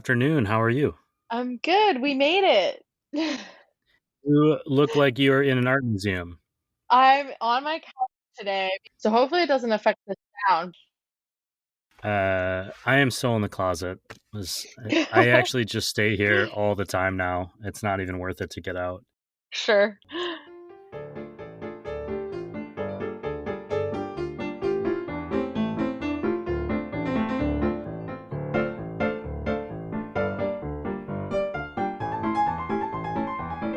afternoon. How are you? I'm good. We made it. You look like you're in an art museum. I'm on my couch today, so hopefully it doesn't affect the sound. I am still in the closet. I actually just stay here all the time now. It's not even worth it to get out. Sure.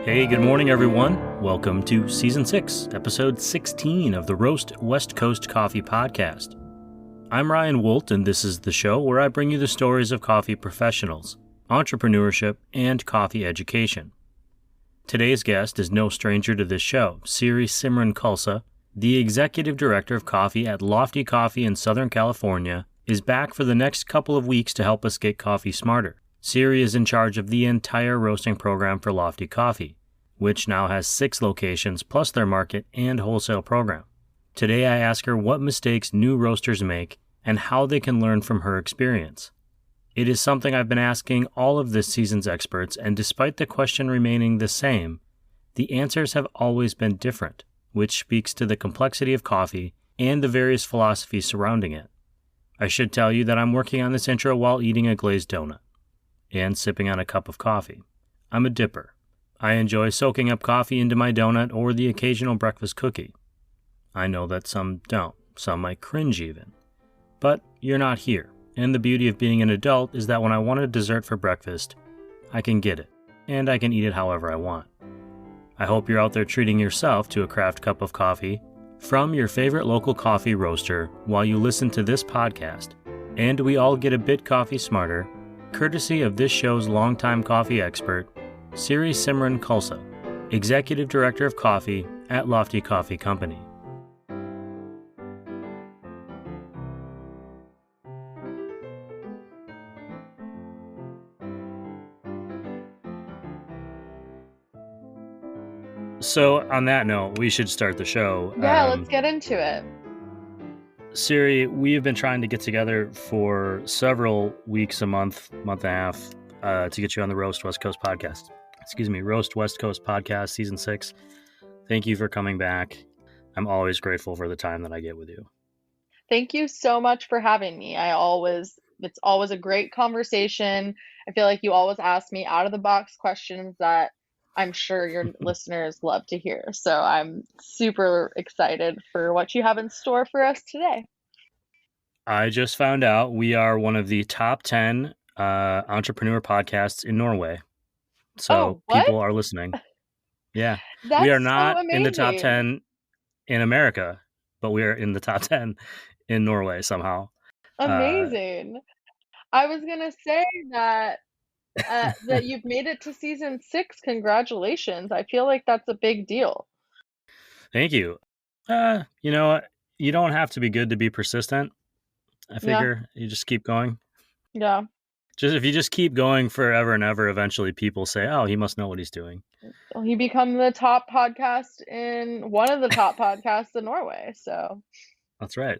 Hey, good morning, everyone. Welcome to Season 6, Episode 16 of the Roast West Coast Coffee Podcast. I'm Ryan Wolt, and this is the show where I bring you the stories of coffee professionals, entrepreneurship, and coffee education. Today's guest is no stranger to this show. Siri Simran Khalsa, the executive director of coffee at Lofty Coffee in Southern California, is back for the next couple of weeks to help us get coffee smarter. Siri is in charge of the entire roasting program for Lofty Coffee, which now has 6 locations plus their market and wholesale program. Today I ask her what mistakes new roasters make and how they can learn from her experience. It is something I've been asking all of this season's experts, and despite the question remaining the same, the answers have always been different, which speaks to the complexity of coffee and the various philosophies surrounding it. I should tell you that I'm working on this intro while eating a glazed donut and sipping on a cup of coffee. I'm a dipper. I enjoy soaking up coffee into my donut or the occasional breakfast cookie. I know that some don't. Some might cringe even. But you're not here. And the beauty of being an adult is that when I want a dessert for breakfast, I can get it, and I can eat it however I want. I hope you're out there treating yourself to a craft cup of coffee from your favorite local coffee roaster while you listen to this podcast, and we all get a bit coffee smarter, courtesy of this show's longtime coffee expert, Siri Simran Khalsa, Executive Director of Coffee at Lofty Coffee Company. So, on that note, we should start the show. Yeah, let's get into it. Siri, we have been trying to get together for several weeks, a month and a half, to get you on the Roast West Coast podcast. Roast West Coast podcast, season 6. Thank you for coming back. I'm always grateful for the time that I get with you. Thank you so much for having me. It's always a great conversation. I feel like you always ask me out of the box questions that I'm sure your listeners love to hear. So I'm super excited for what you have in store for us today. I just found out we are one of the top 10 entrepreneur podcasts in Norway. So people are listening. Yeah. We are That's so not in the top amazing. 10 in America, but we are in the top 10 in Norway somehow. Amazing. I was gonna say that you've made it to season 6. Congratulations. I feel like that's a big deal. Thank you. You know what? You don't have to be good to be persistent. I Yeah, figure you just keep going. yeah. If you just keep going forever and ever, eventually people say, "Oh, he must know what he's doing." Well, you become the top podcast in one of the top podcasts in Norway. So, That's right.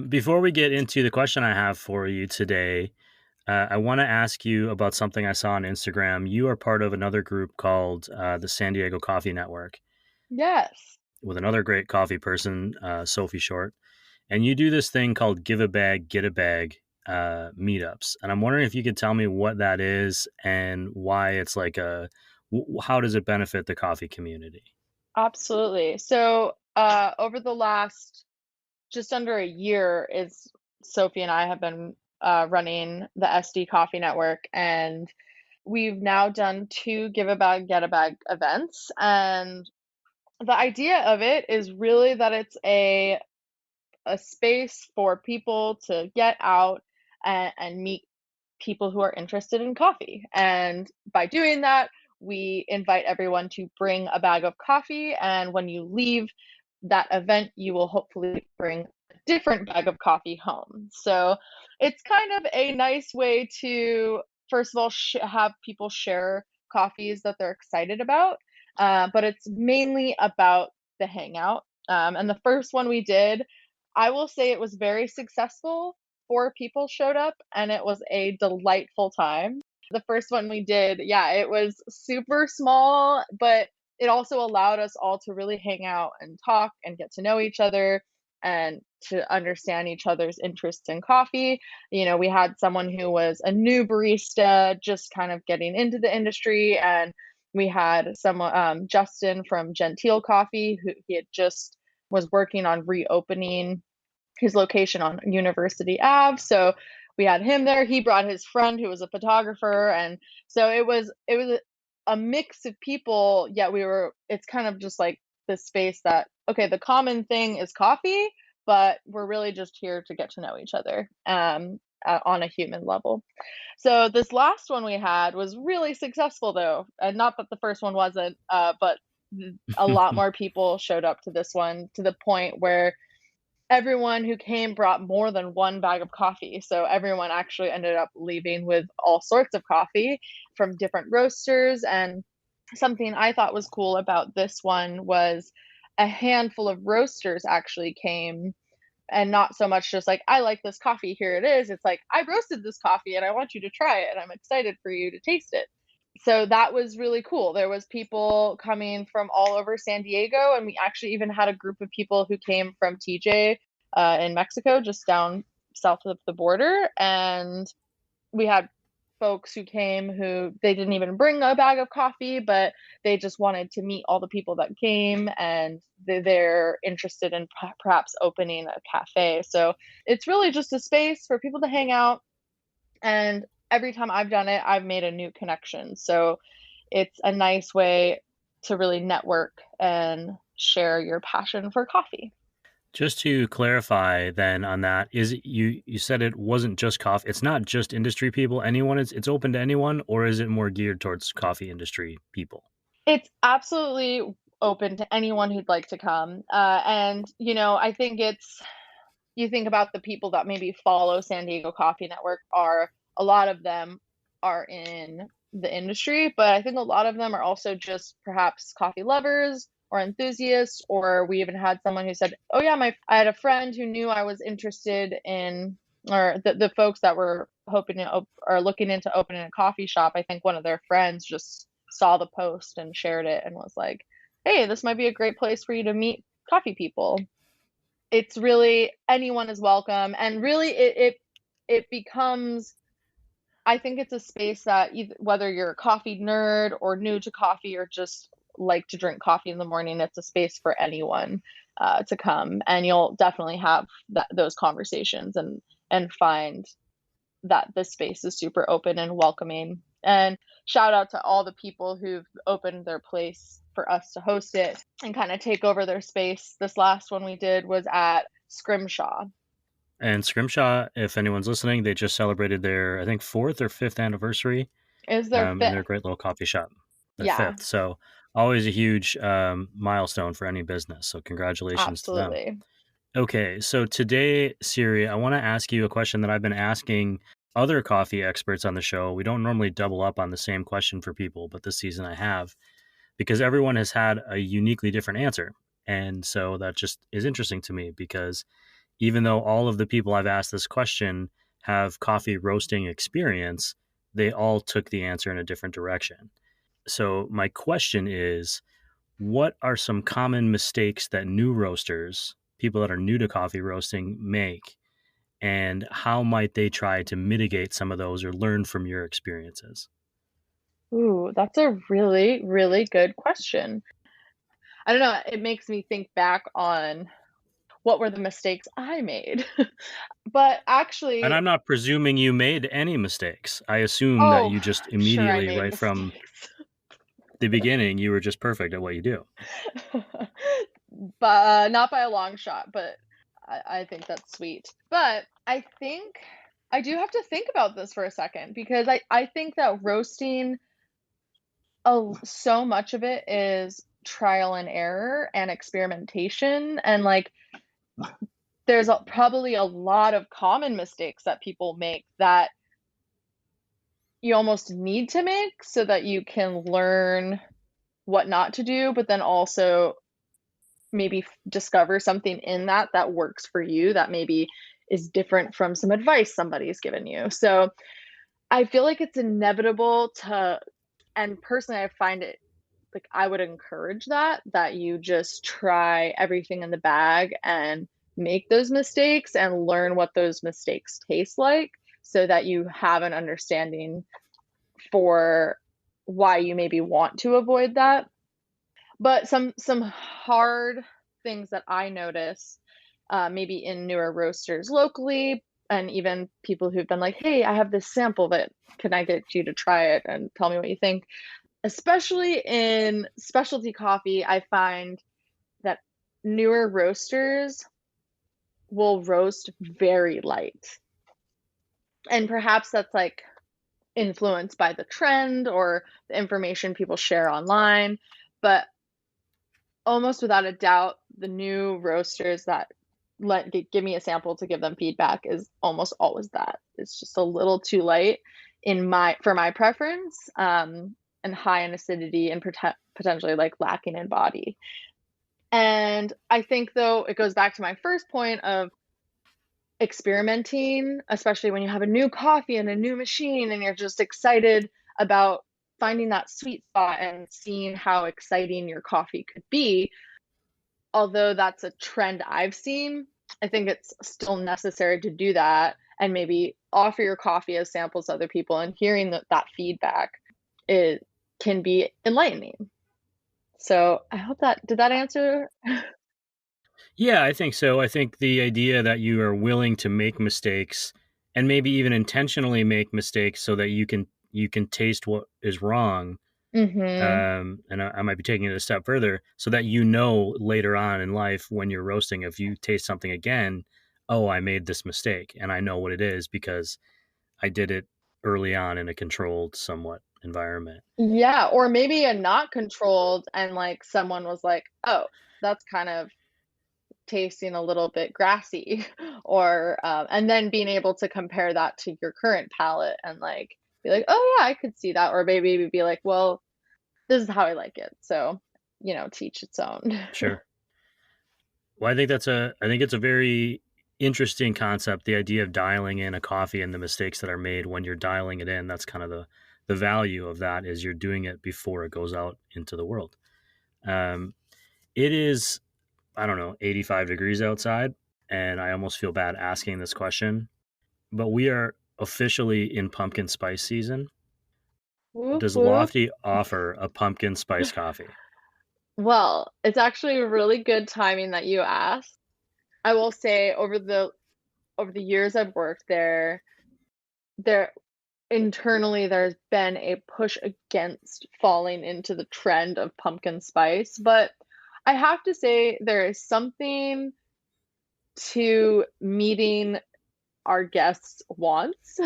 Before we get into the question I have for you today, I want to ask you about something I saw on Instagram. You are part of another group called the San Diego Coffee Network yes. with another great coffee person, Sophie Short. And you do this thing called Give a Bag, Get a Bag meetups. And I'm wondering if you could tell me what that is and why it's like how does it benefit the coffee community? Absolutely. So, over the last just under a year, is Sophie and I have been running the SD Coffee Network, and we've now done 2 Give a Bag, Get a Bag events. And the idea of it is really that it's a space for people to get out and meet people who are interested in coffee. And by doing that, we invite everyone to bring a bag of coffee. And when you leave that event, you will hopefully bring a different bag of coffee home. So it's kind of a nice way to, first of all, have people share coffees that they're excited about. But it's mainly about the hangout. And the first one we did, I will say it was very successful. 4 people showed up, and it was a delightful time. The first one we did, yeah, it was super small, but it also allowed us all to really hang out and talk and get to know each other and to understand each other's interests in coffee. We had someone who was a new barista just kind of getting into the industry, and we had someone, Justin from Gentile Coffee, who he had just was working on reopening his location on University Ave. So we had him there. He brought his friend who was a photographer, and so it was a mix of people. Yet it's kind of just like this space that, okay, the common thing is coffee, but we're really just here to get to know each other on a human level. So this last one we had was really successful though, and not that the first one wasn't, but a lot more people showed up to this one, to the point where everyone who came brought more than one bag of coffee. So everyone actually ended up leaving with all sorts of coffee from different roasters. And something I thought was cool about this one was a handful of roasters actually came, and not so much just like, I like this coffee, here it is. It's like, I roasted this coffee and I want you to try it and I'm excited for you to taste it. So that was really cool. There was people coming from all over San Diego, and we actually even had a group of people who came from TJ in Mexico, just down south of the border. And we had folks who came who they didn't even bring a bag of coffee, but they just wanted to meet all the people that came, and they're interested in perhaps opening a cafe. So it's really just a space for people to hang out, and every time I've done it, I've made a new connection. So it's a nice way to really network and share your passion for coffee. Just to clarify then on that, is it, you said it wasn't just coffee. It's not just industry people. Anyone is it's open to anyone, or is it more geared towards coffee industry people? It's absolutely open to anyone who'd like to come. And, I think you think about the people that maybe follow San Diego Coffee Network, are a lot of them are in the industry, but I think a lot of them are also just perhaps coffee lovers or enthusiasts. Or we even had someone who said, "Oh yeah, I had a friend who knew I was interested in," or the folks that were hoping to or looking into opening a coffee shop. I think one of their friends just saw the post and shared it and was like, "Hey, this might be a great place for you to meet coffee people." It's really anyone is welcome, and really it becomes, I think it's a space that whether you're a coffee nerd or new to coffee or just like to drink coffee in the morning, it's a space for anyone to come, and you'll definitely have those conversations and find that this space is super open and welcoming. And shout out to all the people who've opened their place for us to host it and kind of take over their space. This last one we did was at Scrimshaw. And Scrimshaw, if anyone's listening, they just celebrated their, I think, fourth or fifth anniversary. Is their And they're a fifth. great little coffee shop. Their Yeah, fifth. So always a huge milestone for any business. So congratulations to them. absolutely. Okay, so today, Siri, I want to ask you a question that I've been asking other coffee experts on the show. We don't normally double up on the same question for people, but this season I have, because everyone has had a uniquely different answer. And so that just is interesting to me, because even though all of the people I've asked this question have coffee roasting experience, they all took the answer in a different direction. So my question is, what are some common mistakes that new roasters, people that are new to coffee roasting, make? And how might they try to mitigate some of those or learn from your experiences? Ooh, that's a really, really good question. I don't know, it makes me think back on what were the mistakes I made. But And actually, I'm not presuming you made any mistakes. I assume that oh, you just sure, I immediately, made right from mistakes. the beginning, you were just perfect at what you do. But not by a long shot, but I think that's sweet. But I think I do have to think about this for a second, because I think that roasting, so much of it is trial and error and experimentation. And like, there's probably a lot of common mistakes that people make that you almost need to make so that you can learn what not to do, but then also maybe discover something in that works for you, that maybe is different from some advice somebody's given you. So I feel like it's inevitable to, and personally, I find it like I would encourage that you just try everything in the bag and make those mistakes and learn what those mistakes taste like so that you have an understanding for why you maybe want to avoid that. But some hard things that I notice, maybe in newer roasters locally, and even people who've been like, "Hey, I have this sample that can I get you to try it and tell me what you think?" Especially in specialty coffee, I find that newer roasters will roast very light. And perhaps that's like influenced by the trend or the information people share online. But almost without a doubt, the new roasters that give me a sample to give them feedback is almost always that. It's just a little too light for my preference, and high in acidity and potentially like lacking in body. And I think though it goes back to my first point of experimenting, especially when you have a new coffee and a new machine and you're just excited about finding that sweet spot and seeing how exciting your coffee could be. Although that's a trend I've seen, I think it's still necessary to do that and maybe offer your coffee as samples to other people, and hearing that feedback, it can be enlightening. So I hope did that answer? Yeah, I think so. I think the idea that you are willing to make mistakes and maybe even intentionally make mistakes so that you can taste what is wrong. Mm-hmm. And I might be taking it a step further so that you know later on in life when you're roasting, if you taste something again, oh, I made this mistake and I know what it is because I did it early on in a controlled, somewhat environment. Yeah, or maybe a not controlled, and like someone was like, "Oh, that's kind of tasting a little bit grassy," or and then being able to compare that to your current palate and like be like, "Oh yeah, I could see that," or maybe be like, "Well, this is how I like it." So, teach its own. Sure. Well, I think it's a very interesting concept, the idea of dialing in a coffee and the mistakes that are made when you're dialing it in. That's kind of the value of that is you're doing it before it goes out into the world. Um, it is, I don't know, 85 degrees outside, and I almost feel bad asking this question, but we are officially in pumpkin spice season. Whoop Does whoop. Lofty offer a pumpkin spice coffee? Well, it's actually really good timing that you asked. I will say over the years I've worked there internally there's been a push against falling into the trend of pumpkin spice, but I have to say there is something to meeting our guests' wants.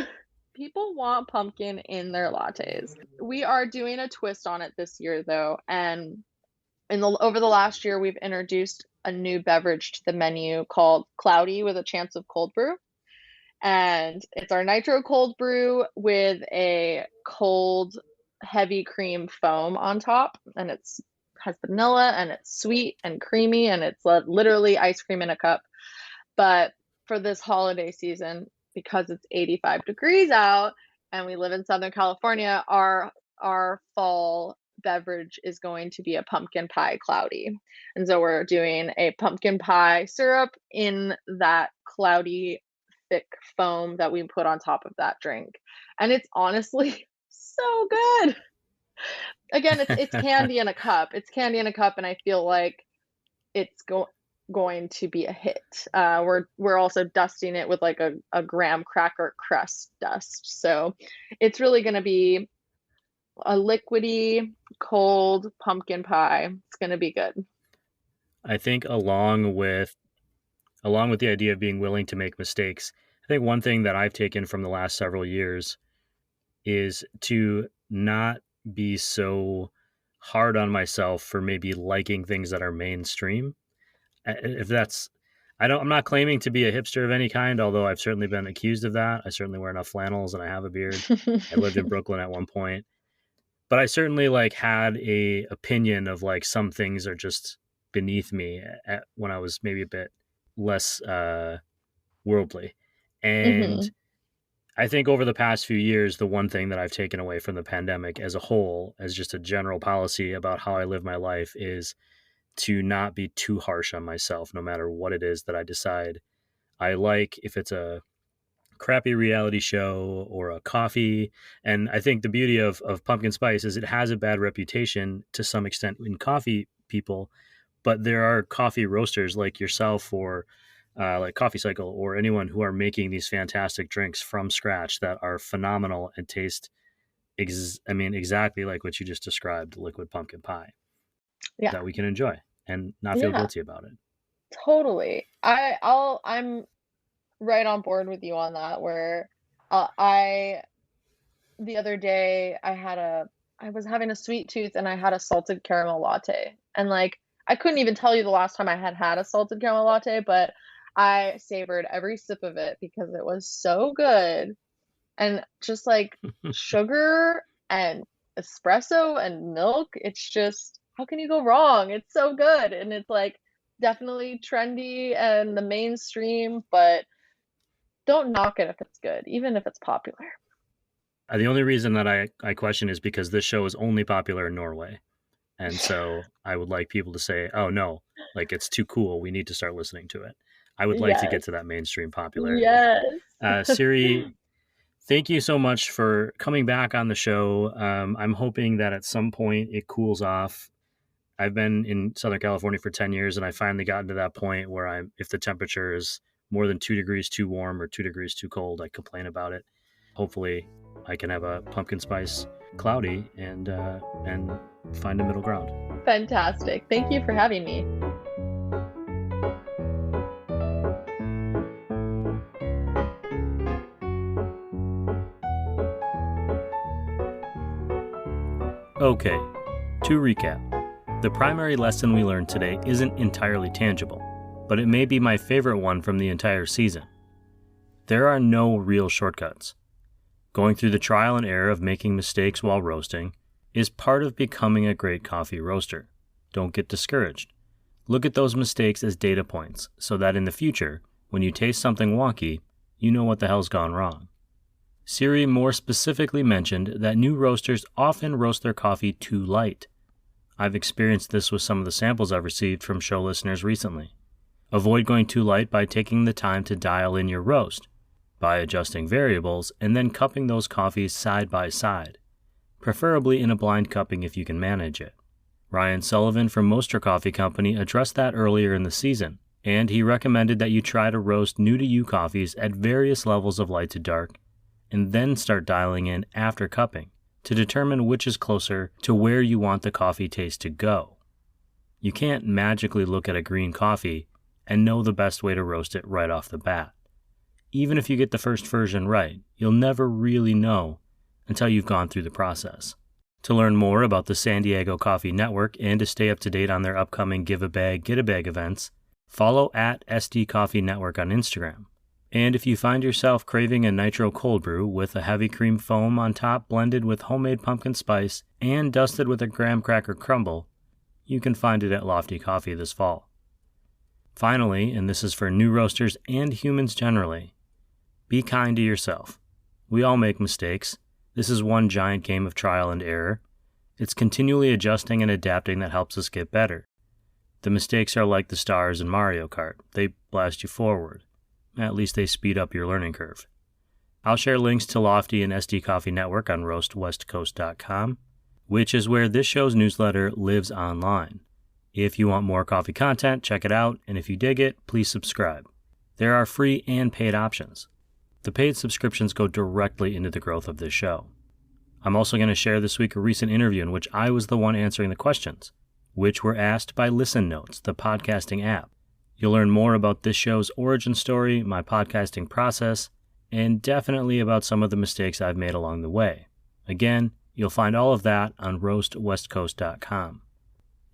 People want pumpkin in their lattes. We are doing a twist on it this year though, and over the last year we've introduced a new beverage to the menu called Cloudy with a Chance of Cold Brew. And it's our nitro cold brew with a cold heavy cream foam on top, and it's has vanilla and it's sweet and creamy and it's literally ice cream in a cup. But for this holiday season, because it's 85 degrees out and we live in Southern California, our fall beverage is going to be a pumpkin pie cloudy. And so we're doing a pumpkin pie syrup in that cloudy thick foam that we put on top of that drink. And it's honestly so good. Again, it's candy in a cup. It's candy in a cup, and I feel like it's going to be a hit. We're also dusting it with like a graham cracker crust dust. So it's really going to be a liquidy, cold pumpkin pie. It's going to be good. I think along with the idea of being willing to make mistakes, I think one thing that I've taken from the last several years is to not be so hard on myself for maybe liking things that are mainstream. If that's, I'm not claiming to be a hipster of any kind, although I've certainly been accused of that. I certainly wear enough flannels and I have a beard. I lived in Brooklyn at one point, but I certainly like had a opinion of like some things are just beneath me when I was maybe a bit less worldly. And Mm-hmm. I think over the past few years, the one thing that I've taken away from the pandemic as a whole, as just a general policy about how I live my life, is to not be too harsh on myself, no matter what it is that I decide I like. If it's a crappy reality show or a coffee. And I think the beauty of pumpkin spice is it has a bad reputation to some extent in coffee people, but there are coffee roasters like yourself or like Coffee Cycle or anyone who are making these fantastic drinks from scratch that are phenomenal and taste, exactly like what you just described, liquid pumpkin pie, Yeah. that we can enjoy and not feel Yeah, guilty about it. totally. I'm right on board with you on that where I the other day I was having a sweet tooth and I had a salted caramel latte. And like I couldn't even tell you the last time I had had a salted caramel latte, but I savored every sip of it because it was so good. And just like sugar and espresso and milk, it's just how can you go wrong? It's so good. And it's like definitely trendy and the mainstream, but don't knock it if it's good, even if it's popular. The only reason that I question is because this show is only popular in Norway. And so I would like people to say, oh no, like it's too cool. We need to start listening to it. I would like to get Yes. to that mainstream popularity. Yes. Siri, thank you so much for coming back on the show. I'm hoping that at some point it cools off. I've been in Southern California for 10 years and I finally gotten to that point where if the temperature is more than 2 degrees too warm or 2 degrees too cold, I complain about it. Hopefully I can have a pumpkin spice cloudy and find a middle ground. Fantastic. Thank you for having me. Okay, to recap, the primary lesson we learned today isn't entirely tangible, but it may be my favorite one from the entire season. There are no real shortcuts. Going through the trial and error of making mistakes while roasting is part of becoming a great coffee roaster. Don't get discouraged. Look at those mistakes as data points so that in the future, when you taste something wonky, you know what the hell's gone wrong. Siri more specifically mentioned that new roasters often roast their coffee too light. I've experienced this with some of the samples I've received from show listeners recently. Avoid going too light by taking the time to dial in your roast, by adjusting variables and then cupping those coffees side by side, preferably in a blind cupping if you can manage it. Ryan Sullivan from Moster Coffee Company addressed that earlier in the season, and he recommended that you try to roast new-to-you coffees at various levels of light to dark, and then start dialing in after cupping to determine which is closer to where you want the coffee taste to go. You can't magically look at a green coffee and know the best way to roast it right off the bat. Even if you get the first version right, you'll never really know until you've gone through the process. To learn more about the San Diego Coffee Network and to stay up to date on their upcoming Give a Bag, Get a Bag events, follow at SD Coffee Network on Instagram. And if you find yourself craving a nitro cold brew with a heavy cream foam on top blended with homemade pumpkin spice and dusted with a graham cracker crumble, you can find it at Lofty Coffee this fall. Finally, and this is for new roasters and humans generally, be kind to yourself. We all make mistakes. This is one giant game of trial and error. It's continually adjusting and adapting that helps us get better. The mistakes are like the stars in Mario Kart. They blast you forward. At least they speed up your learning curve. I'll share links to Lofty and SD Coffee Network on roastwestcoast.com, which is where this show's newsletter lives online. If you want more coffee content, check it out, and if you dig it, please subscribe. There are free and paid options. The paid subscriptions go directly into the growth of this show. I'm also going to share this week a recent interview in which I was the one answering the questions, which were asked by Listen Notes, the podcasting app. You'll learn more about this show's origin story, my podcasting process, and definitely about some of the mistakes I've made along the way. Again, you'll find all of that on roastwestcoast.com.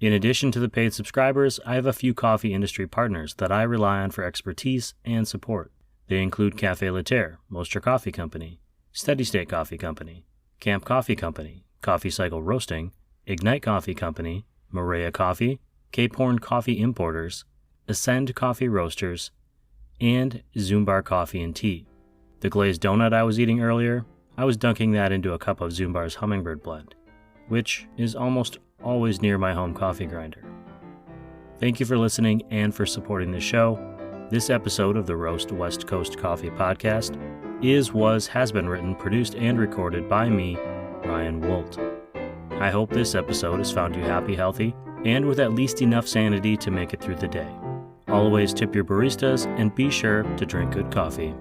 In addition to the paid subscribers, I have a few coffee industry partners that I rely on for expertise and support. They include Café Laterre, Moster Coffee Company, Steady State Coffee Company, Camp Coffee Company, Coffee Cycle Roasting, Ignite Coffee Company, Maria Coffee, Cape Horn Coffee Importers, Ascend Coffee Roasters, and Zumbar coffee and tea. The glazed donut I was eating earlier, I was dunking that into a cup of Zumbar's Hummingbird blend, which is almost always near my home coffee grinder. Thank you for listening and for supporting the show. This episode of the Roast West Coast Coffee Podcast has been written, produced, and recorded by me, Ryan Wolt. I hope this episode has found you happy, healthy, and with at least enough sanity to make it through the day. Always tip your baristas and be sure to drink good coffee.